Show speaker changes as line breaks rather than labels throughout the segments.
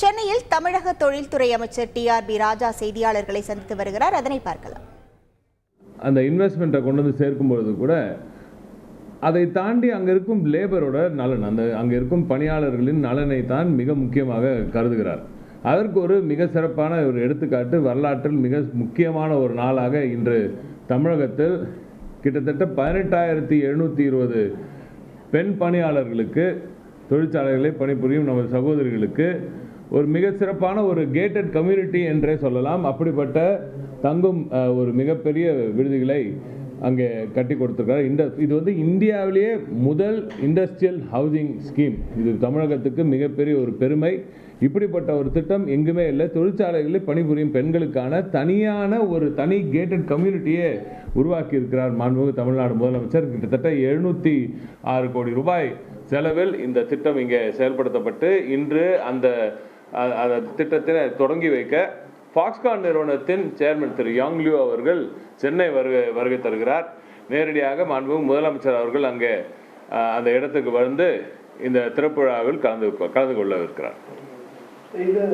சென்னையில் தமிழக தொழில்துறை அமைச்சர் டிஆர்பி ராஜா செய்தியாளர்களை சந்தித்து வருகிறார். அதனை பார்க்கலாம்.
அந்த இன்வெஸ்ட்மெண்ட்டை கொண்டு வந்து சேர்க்கும்பொழுது கூட அதை தாண்டி அங்கே இருக்கும் லேபரோட நலன், அங்கே இருக்கும் பணியாளர்களின் நலனை தான் மிக முக்கியமாக கருதுகிறார். அதற்கு ஒரு மிக சிறப்பான ஒரு எடுத்துக்காட்டு வரலாற்றில் மிக முக்கியமான ஒரு நாளாக இன்று தமிழகத்தில் கிட்டத்தட்ட 18,720 பெண் பணியாளர்களுக்கு, தொழிற்சாலைகளை பணிபுரியும் நமது சகோதரிகளுக்கு ஒரு மிக சிறப்பான ஒரு கேட்டட் கம்யூனிட்டி என்றே சொல்லலாம். அப்படிப்பட்ட தங்கும் ஒரு மிகப்பெரிய விடுதிகளை அங்கே கட்டி கொடுத்துருக்காரு. இது வந்து இந்தியாவிலேயே முதல் இண்டஸ்ட்ரியல் ஹவுசிங் ஸ்கீம். இது தமிழகத்துக்கு மிகப்பெரிய ஒரு பெருமை. இப்படிப்பட்ட ஒரு திட்டம் எங்குமே இல்லை. தொழிற்சாலைகளில் பணிபுரியும் பெண்களுக்கான தனியான ஒரு தனி கேட்டட் கம்யூனிட்டியே உருவாக்கி இருக்கிறார் மாண்புமிகு தமிழ்நாடு முதலமைச்சர். கிட்டத்தட்ட 706 கோடி ரூபாய் செலவில் இந்த திட்டம் இங்கே செயல்படுத்தப்பட்டு இன்று அந்த திட்டத்தை தொடங்கி வைக்க ஃபாக்ஸ்கான் நிறுவனத்தின் சேர்மன் திரு யாங் லியூ அவர்கள் சென்னை வருகை தருகிறார். நேரடியாக மாண்புமிகு முதலமைச்சர் அவர்கள் அங்கே அந்த இடத்துக்கு வந்து இந்த திறப்புழாவில் கலந்து கொள்ள இருக்கிறார்.
இது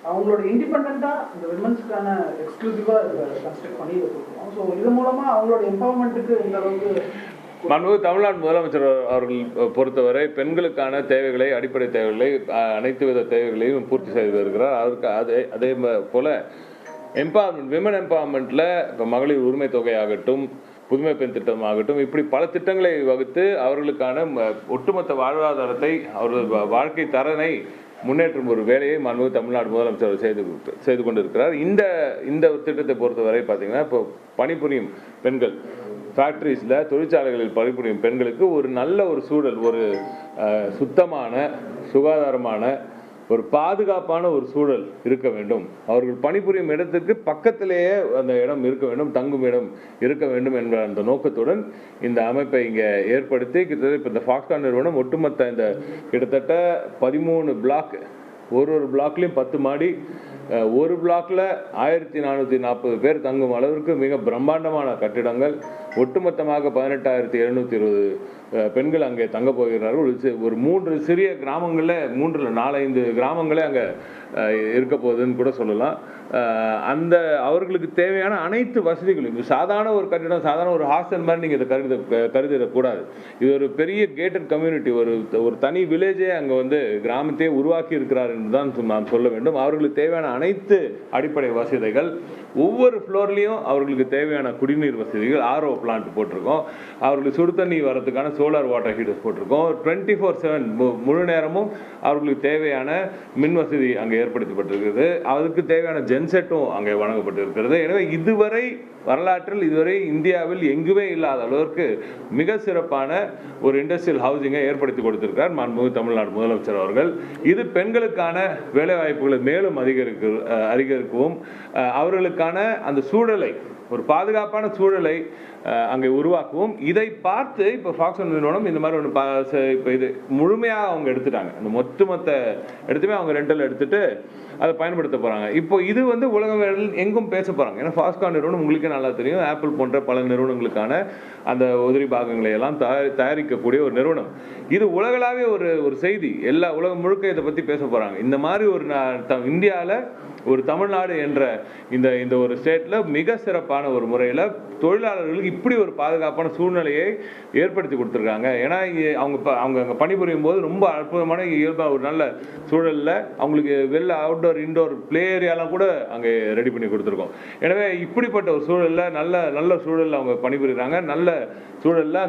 அவங்களோட இண்டிபெண்டா இந்த விமன்ஸ்க்கான எக்ஸ்க்ளூசிவா கன்ஸ்ட்ரக்ட் பண்ணி வச்சிருக்கோம். ஸோ இது மூலமா அவங்களோட எம்பவர்மெண்ட்டுக்கு இந்த அளவுக்கு
மாண்புமிகு தமிழ்நாடு முதலமைச்சர் அவர்கள் பொறுத்தவரை பெண்களுக்கான தேவைகளை, அடிப்படை தேவைகளை, அனைத்து வித தேவைகளையும் பூர்த்தி செய்து வருகிறார். அதற்கு அதே போல எம்பவர்மெண்ட், விமன் எம்பவர்மெண்ட்டில் இப்போ மகளிர் உரிமை தொகையாகட்டும், புதுமை பெண் திட்டமாகட்டும், இப்படி பல திட்டங்களை வகுத்து அவர்களுக்கான ஒட்டுமொத்த வாழ்வாதாரத்தை, அவர்கள் வாழ்க்கை தரனை முன்னேற்றும் ஒரு வேலையை மாண்புமிகு தமிழ்நாடு முதலமைச்சர் செய்து கொண்டிருக்கிறார். இந்த திட்டத்தை பொறுத்தவரை பார்த்தீங்கன்னா, இப்போ பணிபுரியும் பெண்கள், ஃபேக்ட்ரிஸில், தொழிற்சாலைகளில் பணிபுரியும் பெண்களுக்கு ஒரு நல்ல ஒரு சூழல், ஒரு சுத்தமான, சுகாதாரமான, ஒரு பாதுகாப்பான ஒரு சூழல் இருக்க வேண்டும். அவர்கள் பணிபுரியும் இடத்துக்கு பக்கத்திலேயே அந்த இடம் இருக்க வேண்டும், தங்கும் இடம் இருக்க வேண்டும் என்ற அந்த நோக்கத்துடன் இந்த அமைப்பை இங்கே ஏற்படுத்தி கிட்டத்தட்ட இப்போ இந்த ஃபாக்ஸ்கான் நிறுவனம் ஒட்டுமொத்த இந்த கிட்டத்தட்ட 13 பிளாக், ஒரு பிளாக்லேயும் 10 மாடி, ஒரு பிளாக்ல 1440 பேர் தங்கும் அளவிற்கு மிக பிரம்மாண்டமான கட்டிடங்கள், ஒட்டுமொத்தமாக 18,720 பெண்கள் அங்கே தங்க போகிறார்கள். ஒரு 3 சிறிய கிராமங்களில் 4-5 கிராமங்களே அங்கே இருக்க போகுதுன்னு கூட சொல்லலாம். அந்த அவர்களுக்கு தேவையான அனைத்து வசதிகளும், சாதாரண ஒரு கட்டிடம், சாதாரண ஒரு ஹாஸ்டல் மாதிரி நீங்கள் இதை கருதிடக்கூடாது. இது ஒரு பெரிய கேட்டட் கம்யூனிட்டி, ஒரு தனி வில்லேஜே அங்கே வந்து கிராமத்தையே உருவாக்கி இருக்கிறார் என்று தான் நாம் சொல்ல வேண்டும். அவர்களுக்கு தேவையான அனைத்து அடிப்படை வசதிகள், ஒவ்வொரு ஃப்ளோர்லேயும் அவர்களுக்கு தேவையான குடிநீர் வசதிகள், ஆர்ஓ பிளான்ட் போட்டிருக்கோம், அவர்களுக்கு சுடு தண்ணி வரதுக்கான சோலார் வாட்டர் ஹீட்டர்ஸ் போட்டிருக்கோம், 24/7 முழு நேரமும் அவர்களுக்கு தேவையான மின் வசதி அங்கே ஏற்படுத்தப்பட்டிருக்கிறது, அதுக்கு தேவையான ஜென்செட்டும் அங்கே வழங்கப்பட்டிருக்கிறது. எனவே வரலாற்றில் இதுவரை இந்தியாவில் எங்குமே இல்லாத அளவிற்கு மிக சிறப்பான ஒரு இண்டஸ்ட்ரியல் ஹவுசிங்கை ஏற்படுத்தி கொடுத்திருக்கிறார் மாண்புமிகு தமிழ்நாடு முதலமைச்சர் அவர்கள். இது பெண்களுக்கான வேலைவாய்ப்புகளை மேலும் அதிகரிக்கவும், அவர்களுக்கான அந்த சூழலை, ஒரு பாதுகாப்பான சூழலை அங்கே உருவாக்கவும், இதை பார்த்து இப்போ ஃபாக்ஸ்கான் நிறுவனம் இந்த மாதிரி ஒன்று இப்போ இது முழுமையாக அவங்க எடுத்துட்டாங்க. அந்த மொத்த எடுத்துமே அவங்க ரெண்டல் எடுத்துட்டு அதை பயன்படுத்த போகிறாங்க. இப்போ இது வந்து உலகம் எங்கும் பேச போகிறாங்க. ஏன்னா ஃபாக்ஸ்கான் நிறுவனம் உங்களுக்கே நல்லா தெரியும், ஆப்பிள் போன்ற பல நிறுவனங்களுக்கான அந்த உதிரி பாகங்களை எல்லாம் தயாரிக்கக்கூடிய ஒரு நிறுவனம். இது உலகளாவே ஒரு செய்தி, எல்லா உலகம் முழுக்க இதை பற்றி பேச போகிறாங்க. இந்த மாதிரி ஒரு இந்தியாவில் ஒரு தமிழ்நாடு என்ற இந்த ஒரு ஸ்டேட்டில் மிக சிறப்பான ஒரு முறையில் தொழிலாளர்களுக்கு இப்படி ஒரு பாதுகாப்பான சூழ்நிலையை ஏற்படுத்தி கொடுத்துருக்காங்க. ஏன்னா அவங்க அங்கே பணிபுரியும் போது ரொம்ப அற்புதமான இயல்பாக ஒரு நல்ல சூழலில் அவங்களுக்கு வெளில அவுட்டோர், இன்டோர் பிளே ஏரியாலாம் கூட அங்கே ரெடி பண்ணி கொடுத்துருக்கோம். எனவே இப்படிப்பட்ட ஒரு சூழலில் நல்ல சூழலில் அவங்க பணிபுரிகிறாங்க. நல்ல சூழலில்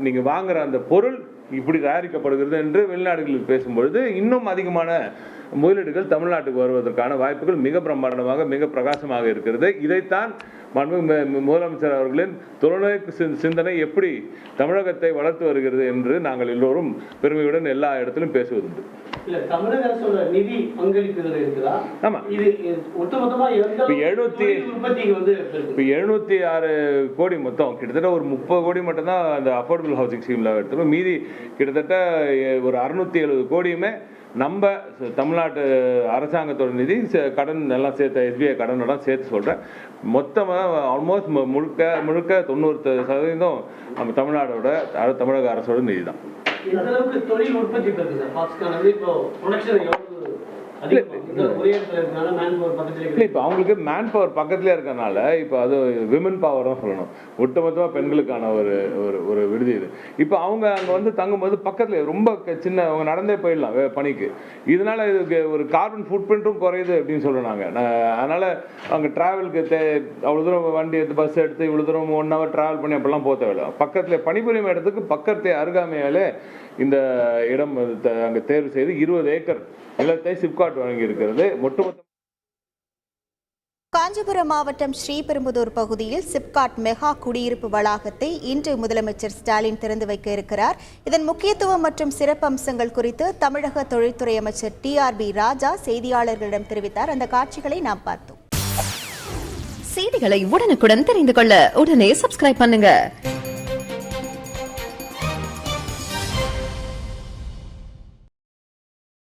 நீங்கள் வாங்குற அந்த பொருள் இப்படி தயாரிக்கப்படுகிறது என்று வெளிநாடுகளில் பேசும்பொழுது இன்னும் அதிகமான முதலீடுகள் தமிழ்நாட்டுக்கு வருவதற்கான வாய்ப்புகள் மிக பிரம்மாண்டமாக, மிக பிரகாசமாக இருக்கிறது. இதைத்தான் முதலமைச்சர் அவர்களின் தொலைநோக்கு சிந்தனை எப்படி தமிழகத்தை வளர்த்து வருகிறது என்று நாங்கள் எல்லோரும் பெருமையுடன் எல்லா இடத்திலும் பேசுவதுண்டு.
தமிழக அரசோட நிதி பங்களிப்புகள் இருக்குதா?
ஆமா, இது
ஒட்டுமொத்தமா
706 கோடி மொத்தம், கிட்டத்தட்ட ஒரு 30 கோடி மட்டும் தான் அந்த அஃபோர்டபுள் ஹவுசிங் ஸ்கீம்ல எடுத்துரும். மீதி கிட்டத்தட்ட ஒரு 670 கோடியுமே நம்ம தமிழ்நாட்டு அரசாங்கத்தோட நிதி, கடன் எல்லாம் சேர்த்து, SBI கடன் எல்லாம் சேர்த்து சொல்கிறேன், மொத்தமாக ஆல்மோஸ்ட் முழுக்க 90% நம்ம தமிழக அரசோட நிதி தான்.
தொழில் உற்பத்தி
இல்லை, இப்போ அவங்களுக்கு மேன் பவர் பக்கத்துலேயே இருக்கறனால இப்போ அது விமன் பவர் தான் சொல்லணும். ஒட்டுமொத்தமாக பெண்களுக்கான ஒரு ஒரு ஒரு விடுதி இது. இப்போ அவங்க அங்கே வந்து தங்கும்போது பக்கத்தில் ரொம்ப சின்ன அவங்க நடந்தே போயிடலாம் பணிக்கு. இதனால இதுக்கு ஒரு கார்பன் ஃபுட் பிரிண்ட்டும் குறையுது அப்படின்னு சொல்கிறாங்க. அதனால் அவங்க ட்ராவலுக்கு அவ்வளோ தூரம் வண்டி எடுத்து பஸ் எடுத்து இவ்வளோ தூரம் 1 hour ட்ராவல் பண்ணி அப்படிலாம் போக தேவையில்லை. பக்கத்தில் பணிபுரியும் இடத்துக்கு பக்கத்து அருகாமையாலே இந்த இடம் அங்கே தேர்வு செய்து 20 ஏக்கர் நிலத்தை சிப்காட் வழங்கி இருக்கிறது. ஒட்டுமொத்த
காஞ்சிபுரம் மாவட்டம் ஸ்ரீபெரும்புதூர் பகுதியில் சிப்காட் மெகா குடியிருப்பு வளாகத்தை இன்று முதலமைச்சர் ஸ்டாலின் திறந்து வைக்க இருக்கிறார். இதன் முக்கியத்துவம் மற்றும் சிறப்பம்சங்கள் குறித்து தமிழக தொழில்துறை அமைச்சர் TRB ராஜா செய்தியாளர்களிடம் தெரிவித்தார். அந்த காட்சிகளை நாம் பார்த்தோம்.
செய்திகளை உடனுக்குடன் தெரிந்து கொள்ள உடனே சப்ஸ்கிரைப் பண்ணுங்க.